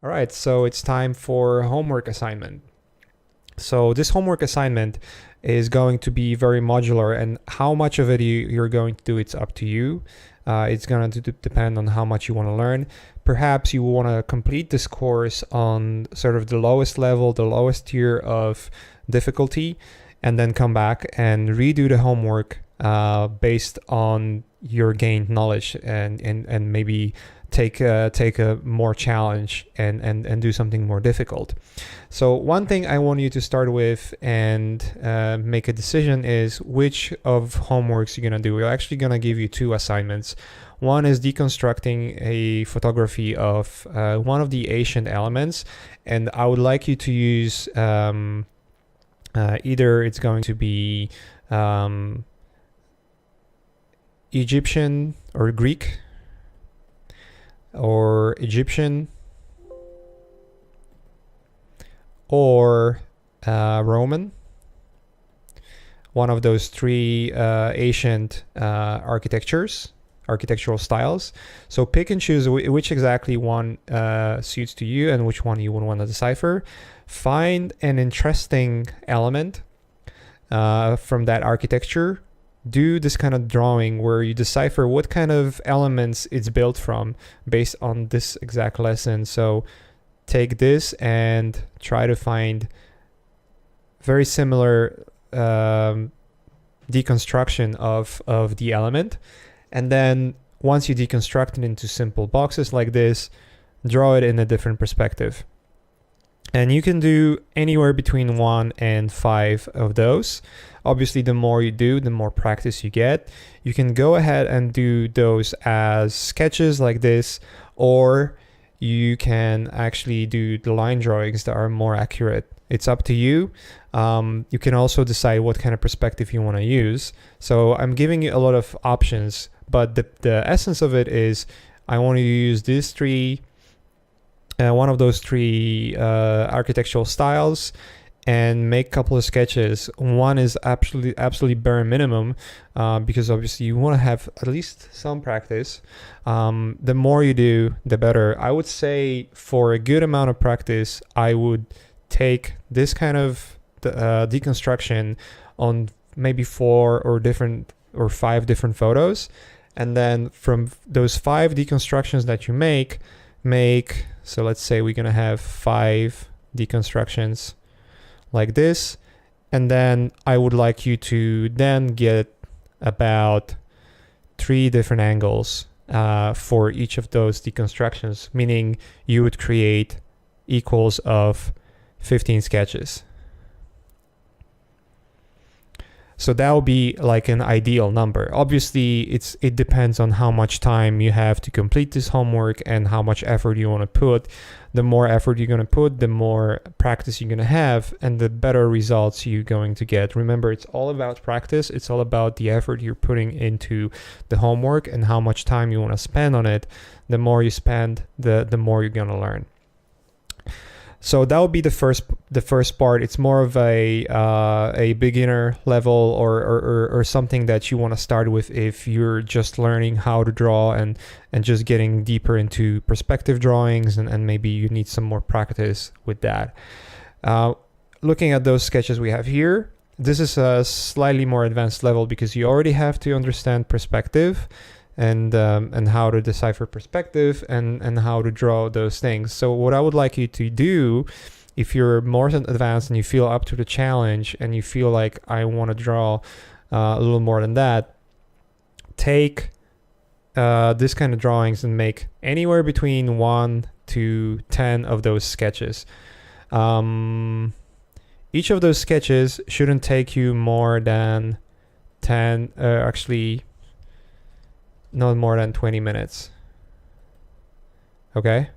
All right, so it's time for homework assignment. So this homework assignment is going to be very modular, and how much of it you're going to do, it's up to you. It's going to depend on how much you want to learn. Perhaps you want to complete this course on sort of the lowest level, the lowest tier of difficulty, and then come back and redo the homework based on your gained knowledge, and maybe take a more challenge and do something more difficult. So one thing I want you to start with and make a decision is which of homeworks you're gonna do. We're actually gonna give you two assignments. One is deconstructing a photography of one of the ancient elements, and I would like you to use either it's going to be Egyptian or Greek, or Egyptian, or Roman. One of those three ancient architectural styles. So pick and choose which exactly one suits to you and which one you would want to decipher. Find an interesting element from that architecture. Do this kind of drawing where you decipher what kind of elements it's built from based on this exact lesson. So take this and try to find very similar deconstruction of the element. And then once you deconstruct it into simple boxes like this, draw it in a different perspective. And you can do anywhere between 1 and 5 of those. Obviously, the more you do, the more practice you get. You can go ahead and do those as sketches like this, or you can actually do the line drawings that are more accurate. It's up to you. You can also decide what kind of perspective you want to use. So I'm giving you a lot of options, but the essence of it is I want you to use these three, one of those three architectural styles, and make a couple of sketches. One is absolutely bare minimum because obviously you want to have at least some practice. The more you do, the better. I would say for a good amount of practice, I would take this kind of deconstruction on maybe 4 or 5 different photos, and then from those 5 deconstructions that you make, so let's say we're gonna have 5 deconstructions like this, and then I would like you to then get about 3 different angles for each of those deconstructions, meaning you would create equals of 15 sketches. So that would be like an ideal number. Obviously, it depends on how much time you have to complete this homework and how much effort you want to put. The more effort you're going to put, the more practice you're going to have, and the better results you're going to get. Remember, it's all about practice. It's all about the effort you're putting into the homework and how much time you want to spend on it. The more you spend, the more you're going to learn. So that would be the first part. It's more of a beginner level or something that you want to start with if you're just learning how to draw and just getting deeper into perspective drawings, and maybe you need some more practice with that. Looking at those sketches we have here, this is a slightly more advanced level because you already have to understand perspective and how to decipher perspective and how to draw those things. So what I would like you to do, if you're more advanced and you feel up to the challenge and you feel like I want to draw a little more than that, take this kind of drawings and make anywhere between 1 to 10 of those sketches. Each of those sketches shouldn't take you more than 10, actually not more than 20 minutes. Okay?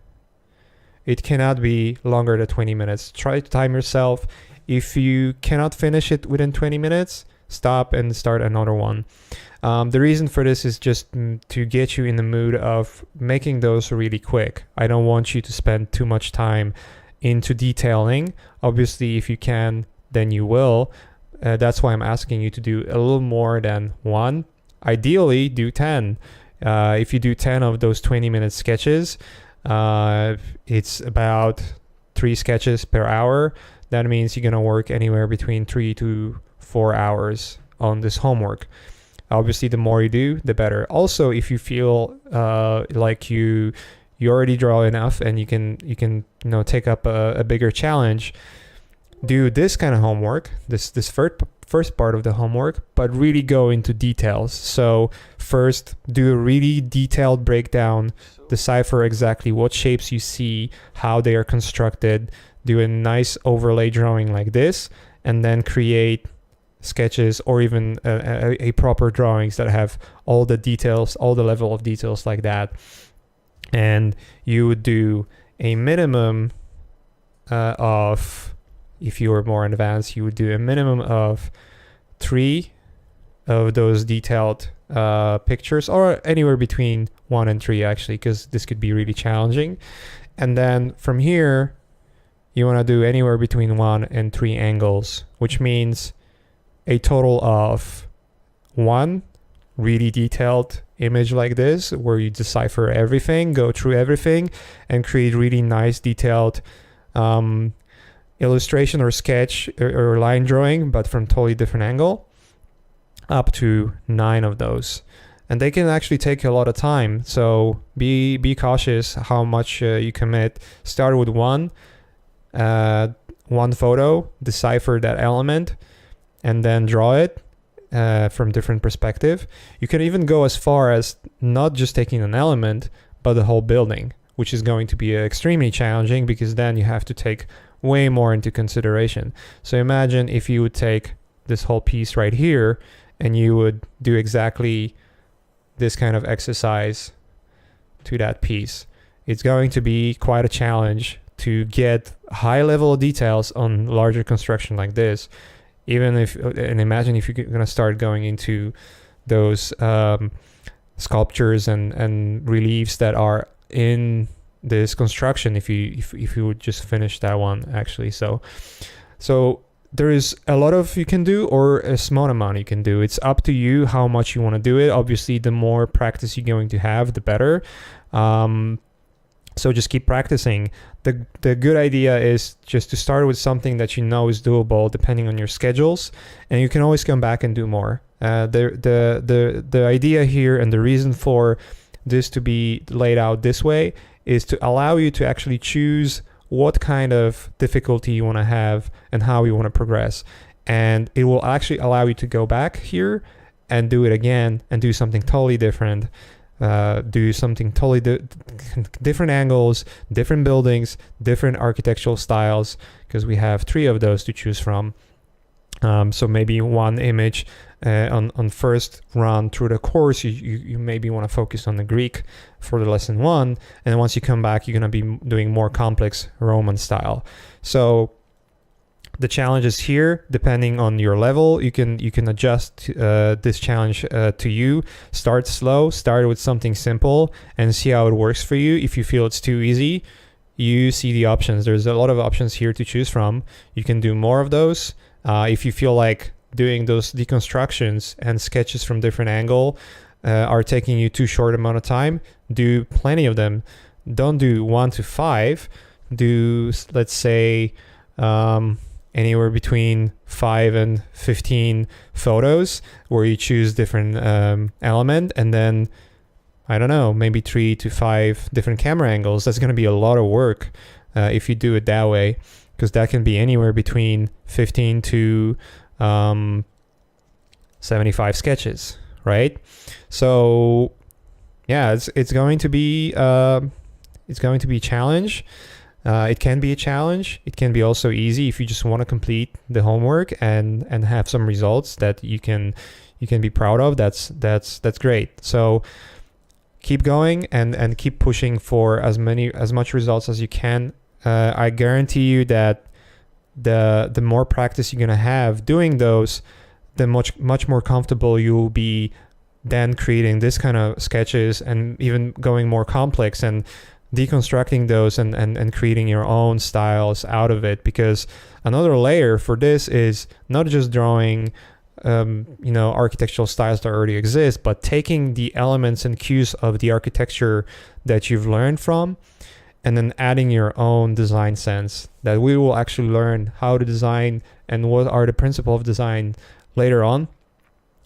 It cannot be longer than 20 minutes. Try to time yourself. If you cannot finish it within 20 minutes, stop and start another one. The reason for this is just to get you in the mood of making those really quick. I don't want you to spend too much time into detailing. Obviously, if you can, then you will. That's why I'm asking you to do a little more than 1. Ideally, do 10. If you do 10 of those 20-minute sketches, It's about 3 sketches per hour. That means you're gonna work anywhere between 3 to 4 hours on this homework. Obviously, the more you do, the better. Also, if you feel like you already draw enough and you can take up a bigger challenge, do this kind of homework, this first part of the homework, but really go into details. So first, do a really detailed breakdown, decipher exactly what shapes you see, how they are constructed, do a nice overlay drawing like this, and then create sketches or even a proper drawings that have all the details, all the level of details like that. And you would do a minimum of, if you were more advanced, you would do a minimum of 3 of those detailed pictures, or anywhere between 1 and 3 actually, because this could be really challenging. And then from here, you want to do anywhere between 1 and 3 angles, which means a total of 1 really detailed image like this, where you decipher everything, go through everything, and create really nice detailed illustration or sketch or line drawing, but from totally different angle, up to 9 of those. And they can actually take a lot of time, so be cautious how much you commit. Start with one photo, decipher that element, and then draw it from different perspective. You can even go as far as not just taking an element, but the whole building, which is going to be extremely challenging, because then you have to take way more into consideration. So imagine if you would take this whole piece right here and you would do exactly this kind of exercise to that piece. It's going to be quite a challenge to get high level of details on larger construction like this. Even if, and imagine if you're going to start going into those sculptures and reliefs that are in this construction, if you would just finish that one actually. So there is a lot of you can do, or a small amount you can do. It's up to you how much you want to do it. Obviously, the more practice you're going to have, the better. So just keep practicing. The good idea is just to start with something that you know is doable depending on your schedules, and you can always come back and do more. The idea here and the reason for this to be laid out this way is to allow you to actually choose what kind of difficulty you want to have and how you want to progress. And it will actually allow you to go back here and do it again and do something totally different. Do something totally different angles, different buildings, different architectural styles, because we have 3 of those to choose from. So maybe one image on first run through the course, you maybe want to focus on the Greek for the lesson 1, and once you come back, you're going to be doing more complex Roman style. So the challenges here, depending on your level, you can adjust this challenge to you. Start slow, start with something simple, and see how it works for you. If you feel it's too easy, you see the options. There's a lot of options here to choose from. You can do more of those. If you feel like doing those deconstructions and sketches from different angle are taking you too short amount of time, do plenty of them. Don't do 1 to 5. Do, let's say, anywhere between 5 and 15 photos where you choose different element, and then, I don't know, maybe 3 to 5 different camera angles. That's going to be a lot of work if you do it that way, because that can be anywhere between 15 to 75 sketches, right? So yeah, it's going to be a challenge. It can be a challenge. It can be also easy if you just want to complete the homework and have some results that you can be proud of. That's great. So keep going and keep pushing for as much results as you can. I guarantee you that the more practice you're gonna have doing those, the much more comfortable you will be then creating this kind of sketches, and even going more complex and deconstructing those and creating your own styles out of it. Because another layer for this is not just drawing architectural styles that already exist, but taking the elements and cues of the architecture that you've learned from, and then adding your own design sense, that we will actually learn how to design and what are the principles of design later on.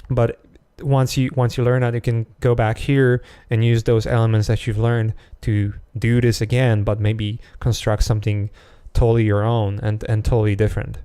But once you learn that, you can go back here and use those elements that you've learned to do this again, but maybe construct something totally your own and totally different.